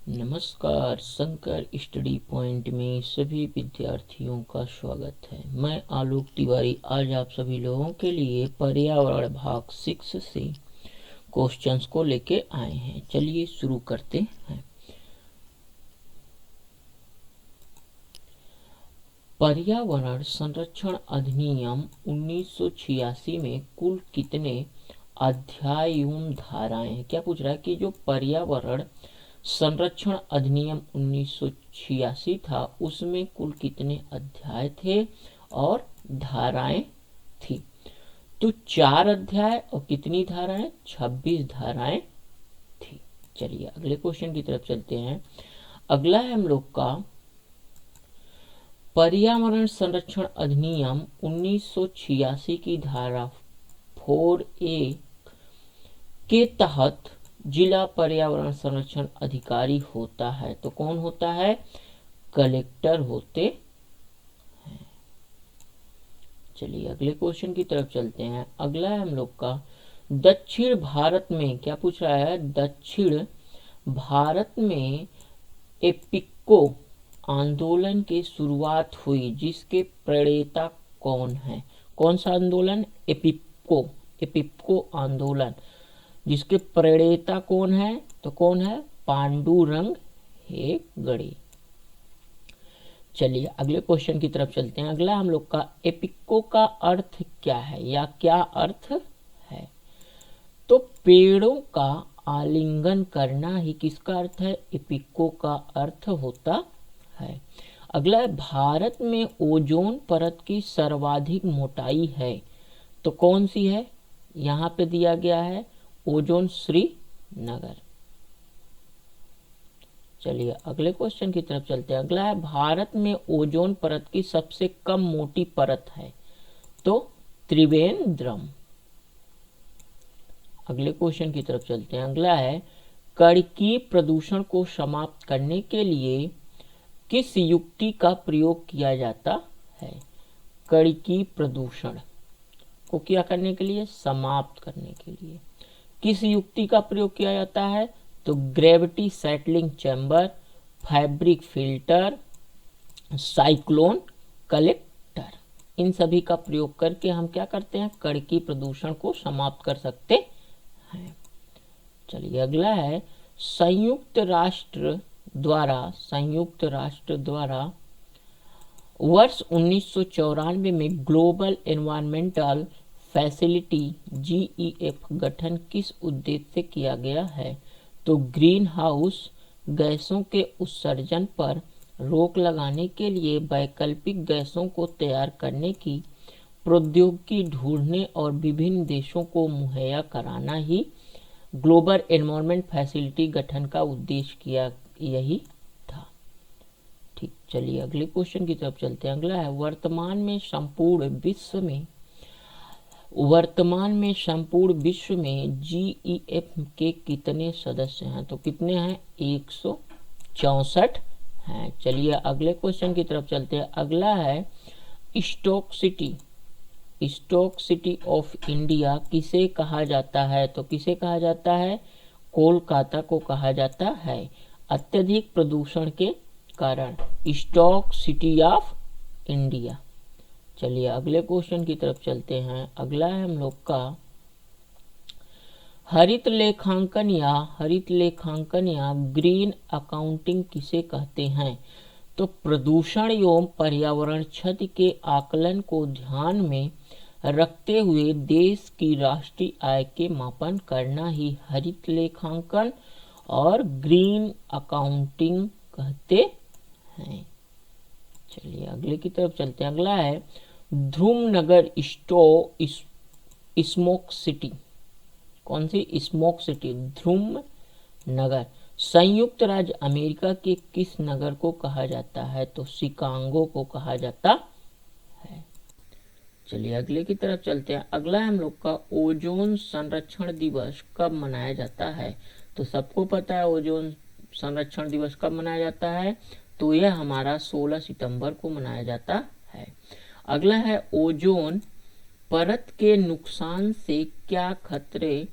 नमस्कार, Shankar study point में सभी विद्यार्थियों का स्वागत है। मैं आलोक तिवारी आज आप सभी लोगों के लिए पर्यावरण भाग 6 से क्वेश्चंस को लेके आए हैं। चलिए शुरू करते हैं। पर्यावरण संरक्षण अधिनियम 1986 में कुल कितने अध्याय एवं धाराएं हैं? क्या पूछ रहा है कि जो पर्यावरण संरक्षण अधिनियम 1986 था उसमें कुल कितने अध्याय थे और धाराएं थी? तो 4 अध्याय और कितनी धाराएं? 26 धाराएं थी। चलिए अगले क्वेश्चन की तरफ चलते हैं। अगला है हम लोग का पर्यावरण संरक्षण अधिनियम 1986 की धारा 4A के तहत जिला पर्यावरण संरक्षण अधिकारी होता है। तो कौन होता है? कलेक्टर होते हैं। चलिए अगले क्वेश्चन की तरफ चलते हैं। अगला है हम लोग का दक्षिण भारत में, क्या पूछ रहा है? दक्षिण भारत में एपिको आंदोलन की शुरुआत हुई जिसके प्रणेता कौन है? कौन सा आंदोलन? एपिको आंदोलन जिसके प्रणेता कौन है? तो कौन है? पांडुरंग हेगड़े। चलिए अगले क्वेश्चन की तरफ चलते हैं। अगला हम लोग का एपिको का अर्थ क्या है या क्या अर्थ है? तो पेड़ों का आलिंगन करना ही किसका अर्थ है? एपिको का अर्थ होता है। अगला है भारत में ओजोन परत की सर्वाधिक मोटाई है तो कौन सी है? यहाँ पे दिया गया है ओजोन श्रीनगर। चलिए अगले क्वेश्चन की तरफ चलते हैं। अगला है भारत में ओजोन परत की सबसे कम मोटी परत है तो त्रिवेंद्रम। अगले क्वेश्चन की तरफ चलते हैं। अगला है कणकीय प्रदूषण को समाप्त करने के लिए किस युक्ति का प्रयोग किया जाता है? कणकीय प्रदूषण को क्या करने के लिए? समाप्त करने के लिए किस युक्ति का प्रयोग किया जाता है? तो gravity settling chamber, fabric filter, cyclone collector, इन सभी का प्रयोग करके हम क्या करते हैं? कणकीय प्रदूषण को समाप्त कर सकते हैं। चलिए अगला है संयुक्त राष्ट्र द्वारा वर्ष 1994 में ग्लोबल एनवायरमेंटल फैसिलिटी GEF गठन किस उद्देश्य से किया गया है? तो ग्रीन हाउस गैसों के उत्सर्जन पर रोक लगाने के लिए वैकल्पिक गैसों को तैयार करने की प्रौद्योगिकी ढूंढने और विभिन्न देशों को मुहैया कराना ही ग्लोबल एनवायरमेंट फैसिलिटी गठन का उद्देश्य किया यही था। ठीक, चलिए अगले क्वेश्चन की तरफ चलते हैं। अगला है वर्तमान में संपूर्ण विश्व में GEF के कितने सदस्य हैं? तो कितने हैं? 164 हैं। चलिए अगले क्वेश्चन की तरफ चलते हैं। अगला है स्टॉक सिटी ऑफ इंडिया किसे कहा जाता है? तो किसे कहा जाता है? कोलकाता को कहा जाता है। अत्यधिक प्रदूषण के कारण स्टॉक सिटी ऑफ इंडिया। चलिए अगले क्वेश्चन की तरफ चलते हैं। अगला है हम लोग का हरित लेखांकन या ग्रीन अकाउंटिंग किसे कहते हैं? तो प्रदूषण एवं पर्यावरण क्षति के आकलन को ध्यान में रखते हुए देश की राष्ट्रीय आय के मापन करना ही हरित लेखांकन और ग्रीन अकाउंटिंग कहते हैं। चलिए अगले की तरफ चलते हैं। अगला है ध्रुवनगर स्मोक सिटी। कौन सी? स्मोक सिटी ध्रुवनगर संयुक्त राज्य अमेरिका के किस नगर को कहा जाता है? तो शिकागो को कहा जाता है। चलिए अगले की तरफ चलते हैं। अगला है हम लोग का ओजोन संरक्षण दिवस कब मनाया जाता है? तो सबको पता है ओजोन संरक्षण दिवस कब मनाया जाता है? तो यह हमारा 16 सितंबर को मनाया जाता है। अगला है ओजोन परत के नुकसान से क्या खतरे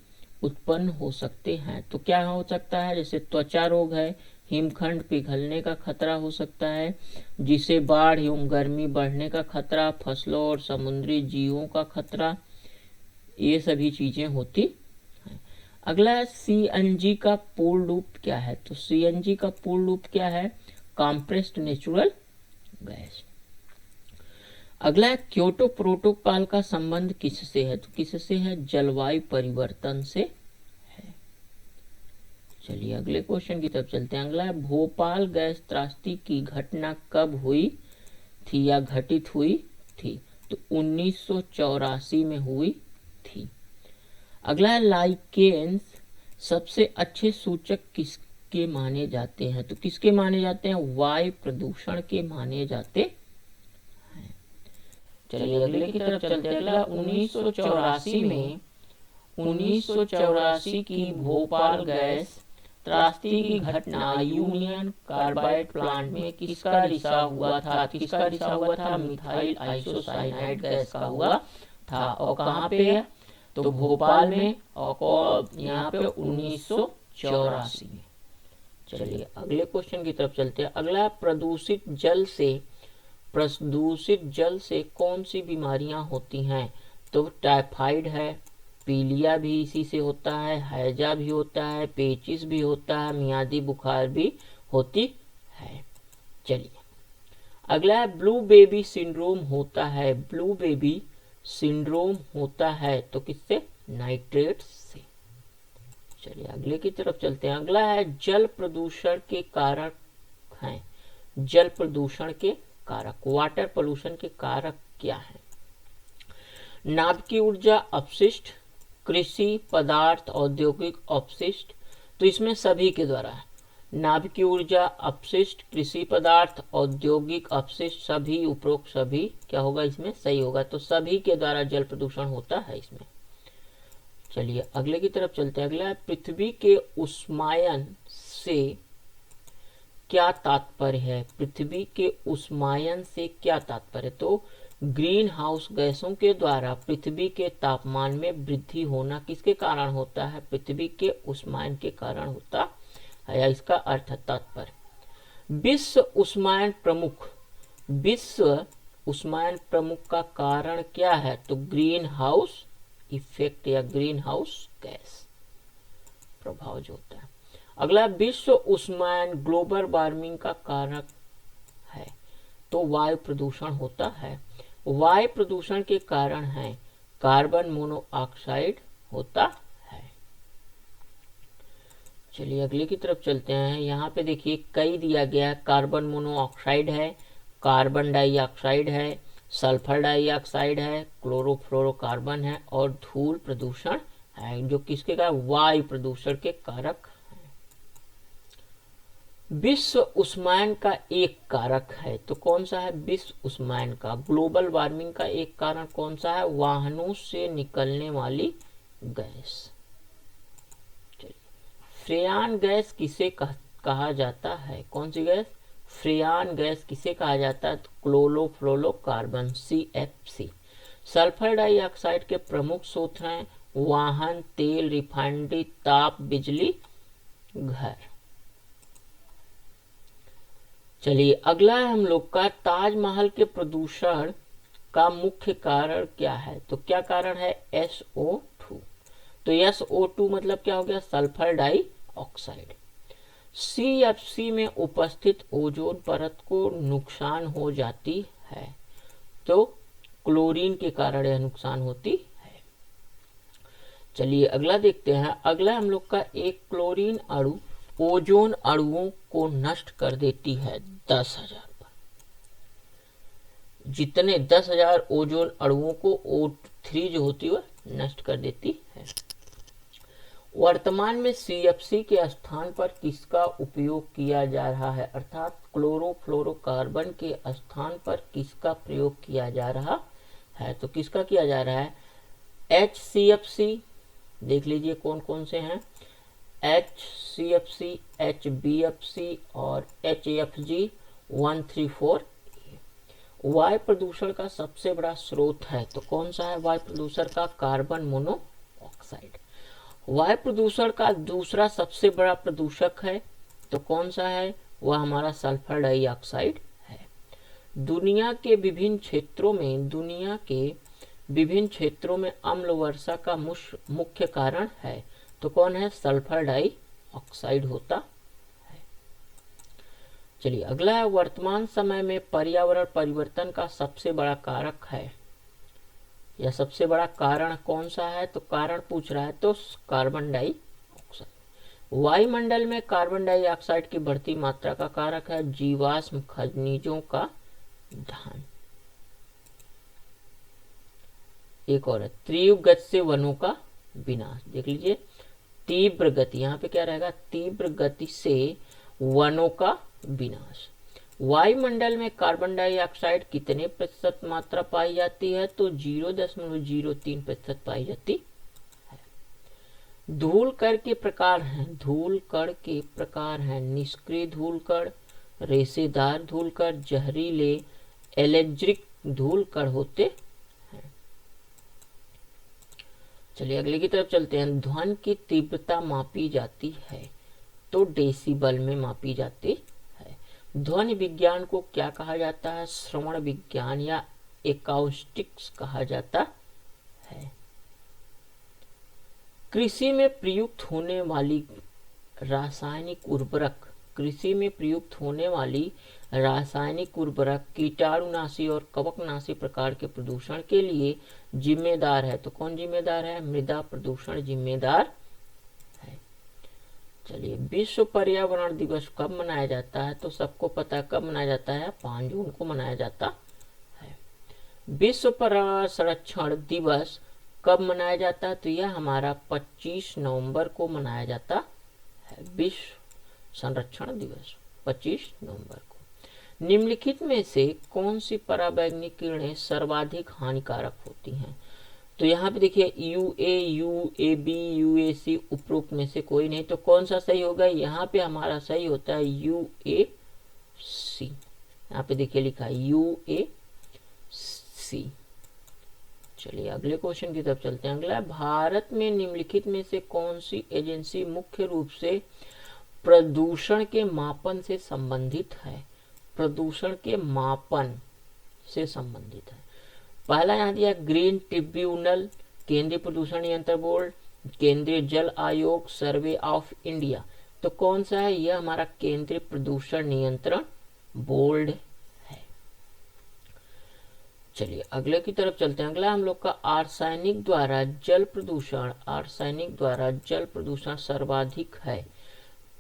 उत्पन्न हो सकते हैं? तो क्या हो सकता है? जैसे त्वचा रोग है, हिमखंड पिघलने का खतरा हो सकता है, जिसे बाढ़ एवं गर्मी बढ़ने का खतरा, फसलों और समुद्री जीवों का खतरा, ये सभी चीजें होती हैं। अगला सीएनजी का पूर्ण रूप क्या है? तो सीएनजी का पूर्ण रूप क्या है? Compressed natural gas. अगला है क्योटो प्रोटोकॉल का संबंध किससे है? तो किससे है? जलवायु परिवर्तन से है। चलिए अगले क्वेश्चन की तरफ चलते हैं। अगला है भोपाल गैस त्रासदी की घटना कब हुई थी या घटित हुई थी? तो 1984 में हुई थी। अगला है लाइकेन्स सबसे अच्छे सूचक किसके माने जाते हैं? तो किसके माने जाते हैं? वायु प्रदूषण के माने जाते हैं। चलिए अगले की तरफ चलते हैं। अगला 1984 की भोपाल गैस त्रासदी की घटना यूनियन कार्बाइड प्लांट में किसका रिसाव हुआ था? किसका रिसाव हुआ था? मिथाइल आइसोसाइनाइड गैस का हुआ था। और कहाँ पे है? तो भोपाल में, और यहाँ पे 1984 में। चलिए अगले क्वेश्चन की तरफ चलते हैं। अगला प्रदूषित जल से कौन सी बीमारियां होती हैं? तो टाइफाइड है, पीलिया भी इसी से होता है, हैजा भी होता है, पेचिस भी होता है, मियादी बुखार भी होती है। चलिए अगला है ब्लू बेबी सिंड्रोम होता है। ब्लू बेबी सिंड्रोम होता है तो किससे? नाइट्रेट से। चलिए अगले की तरफ चलते हैं। अगला है जल प्रदूषण के कारक हैं। जल प्रदूषण के कारक, वाटर पोल्यूशन के कारक क्या हैं? नाभिकीय ऊर्जा अपशिष्ट, कृषि पदार्थ, औद्योगिक अपशिष्ट। तो इसमें सभी के द्वारा है। नाभिकीय ऊर्जा अपशिष्ट, कृषि पदार्थ, औद्योगिक अपशिष्ट, सभी उपरोक्त सभी क्या होगा इसमें? सही होगा। तो सभी के द्वारा जल प्रदूषण होता है इसमें। चलिए अगले की तरफ चलते हैं। अगला है पृथ्वी के उष्मायन से क्या तात्पर्य है? पृथ्वी के उष्मायन से क्या तात्पर्य? तो ग्रीन हाउस गैसों के द्वारा पृथ्वी के तापमान में वृद्धि होना किसके कारण होता है? पृथ्वी के उष्मायन के कारण होता है, या इसका अर्थ तात्पर्य। विश्व उष्मायन प्रमुख का कारण क्या है? तो ग्रीन हाउस इफेक्ट या ग्रीन हाउस गैस प्रभाव जो होता है। अगला विश्व उष्मायन ग्लोबल वार्मिंग का कारक है। तो वायु प्रदूषण होता है। वायु प्रदूषण के कारण है कार्बन मोनोऑक्साइड होता है। चलिए अगले की तरफ चलते हैं। यहाँ पे देखिए कई दिया गया है। कार्बन मोनोऑक्साइड है, कार्बन डाइऑक्साइड है, सल्फर डाइऑक्साइड है, क्लोरोफ्लोरोकार्बन है और धूल प्रदूषण है, जो किसके कारण? वायु प्रदूषण के कारक हैं। विश्व उष्मायन का एक कारक है। तो कौन सा है? विश्व उष्मायन का, ग्लोबल वार्मिंग का एक कारण कौन सा है? वाहनों से निकलने वाली गैस। फ्रेयान गैस किसे कहा जाता है? कौन सी गैस? फ्रेयान गैस किसे कहा जाता है? तो क्लोरोफ्लोरोकार्बन CFC। सल्फर डाइऑक्साइड के प्रमुख स्रोत हैं वाहन, तेल, रिफाइनरी, ताप बिजली, घर। चलिए अगला है हम लोग का ताजमहल के प्रदूषण का मुख्य कारण क्या है? तो क्या कारण है? SO2। तो SO2 मतलब क्या हो गया? Sulphur dioxide. CFC में उपस्थित ओजोन परत को नुकसान हो जाती है, तो क्लोरीन के कारण यह नुकसान होती है। चलिए अगला देखते हैं। अगला हम लोग का एक क्लोरीन अणु ओजोन अणुओं को नष्ट कर देती है 10,000 पर। जितने 10,000 ओजोन अणुओं को O3 जो होती है नष्ट कर देती है। वर्तमान में CFC के स्थान पर किसका उपयोग किया जा रहा है? अर्थात क्लोरोफ्लोरोकार्बन के स्थान पर किसका प्रयोग किया जा रहा है? तो किसका किया जा रहा है? HCFC। देख लीजिए कौन कौन से हैं। HCFC, HBFC और HFG 134। वायु प्रदूषण का सबसे बड़ा स्रोत है, तो कौन सा है वायु प्रदूषण का? Carbon monoxide. वायु प्रदूषण का दूसरा सबसे बड़ा प्रदूषक है तो कौन सा है, वह हमारा सल्फर डाइऑक्साइड है। दुनिया के विभिन्न क्षेत्रों में अम्ल वर्षा का मुख्य कारण है, तो कौन है, सल्फर डाइऑक्साइड होता है। चलिए अगला है, वर्तमान समय में पर्यावरण परिवर्तन का सबसे बड़ा कारक है या सबसे बड़ा कारण कौन सा है, तो कारण पूछ रहा है तो कार्बन डाइऑक्साइड। वायुमंडल में कार्बन डाइऑक्साइड की बढ़ती मात्रा का कारक है जीवाश्म खनिजों का दहन। एक और है, तीव्र गति से वनों का विनाश। देख लीजिए, तीव्र गति, यहाँ पे क्या रहेगा, तीव्र गति से वनों का विनाश। वायुमंडल में कार्बन डाइऑक्साइड कितने प्रतिशत मात्रा पाई जाती है, तो 0.03% पाई जाती है। धूल कण के प्रकार हैं निष्क्रिय धूल कण, रेशेदार धूल कण, जहरीले एलर्जिक धूल कण होते हैं। चलिए अगले की तरफ चलते हैं। ध्वनि की तीव्रता मापी जाती है, तो डेसिबल में मापी जाती है। ध्वनि विज्ञान को क्या कहा जाता है, श्रवण विज्ञान या एकॉस्टिक्स कहा जाता है। कृषि में प्रयुक्त होने वाली रासायनिक उर्वरक कीटाणुनाशी और कवकनाशी प्रकार के प्रदूषण के लिए जिम्मेदार है, तो कौन जिम्मेदार है, मृदा प्रदूषण जिम्मेदार है। चलिए विश्व पर्यावरण दिवस कब मनाया जाता है, तो सबको पता है कब मनाया जाता है, 5 जून को मनाया जाता है। विश्व पर्यावरण संरक्षण दिवस कब मनाया जाता है, तो यह हमारा 25 नवंबर को मनाया जाता है। विश्व संरक्षण दिवस 25 नवंबर को। निम्नलिखित में से कौन सी पराबैंगनी किरणें सर्वाधिक हानिकारक होती हैं, तो यहाँ पे देखिए UA, UAB, UAC उपरोक्त में से कोई नहीं, तो कौन सा सही होगा, यहाँ पे हमारा सही होता है UAC। यहाँ पे देखिए लिखा है UAC। चलिए अगले क्वेश्चन की तरफ चलते हैं। अगला, भारत में निम्नलिखित में से कौन सी एजेंसी मुख्य रूप से प्रदूषण के मापन से संबंधित है, प्रदूषण के मापन से संबंधित है। पहला यहाँ दिया ग्रीन ट्रिब्यूनल, केंद्रीय प्रदूषण नियंत्रण बोर्ड, केंद्रीय जल आयोग, सर्वे ऑफ इंडिया, तो कौन सा है, यह हमारा केंद्रीय प्रदूषण नियंत्रण बोर्ड है। चलिए अगले की तरफ चलते हैं। अगला हम लोग का आर्सेनिक द्वारा जल प्रदूषण सर्वाधिक है,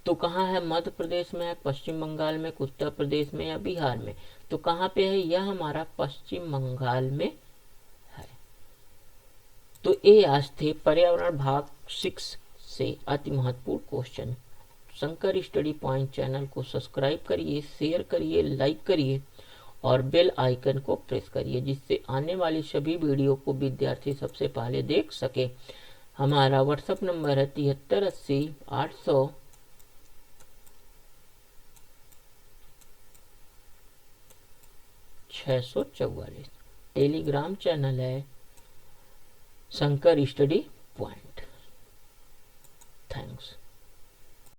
तो कहाँ है, मध्य प्रदेश में है, पश्चिम बंगाल में, उत्तर प्रदेश में या बिहार में, तो कहाँ पे है, यह हमारा पश्चिम बंगाल में है। तो ये आज थे पर्यावरण भाग 6 से अति महत्वपूर्ण question. Shankar study point channel को सब्सक्राइब करिए, शेयर करिए, लाइक करिए और बेल आइकन को प्रेस करिए, जिससे आने वाली सभी वीडियो को विद्यार्थी सबसे पहले देख सके। हमारा व्हाट्सएप नंबर है 7380 800 644। टेलीग्राम चैनल है शंकर स्टडी पॉइंट।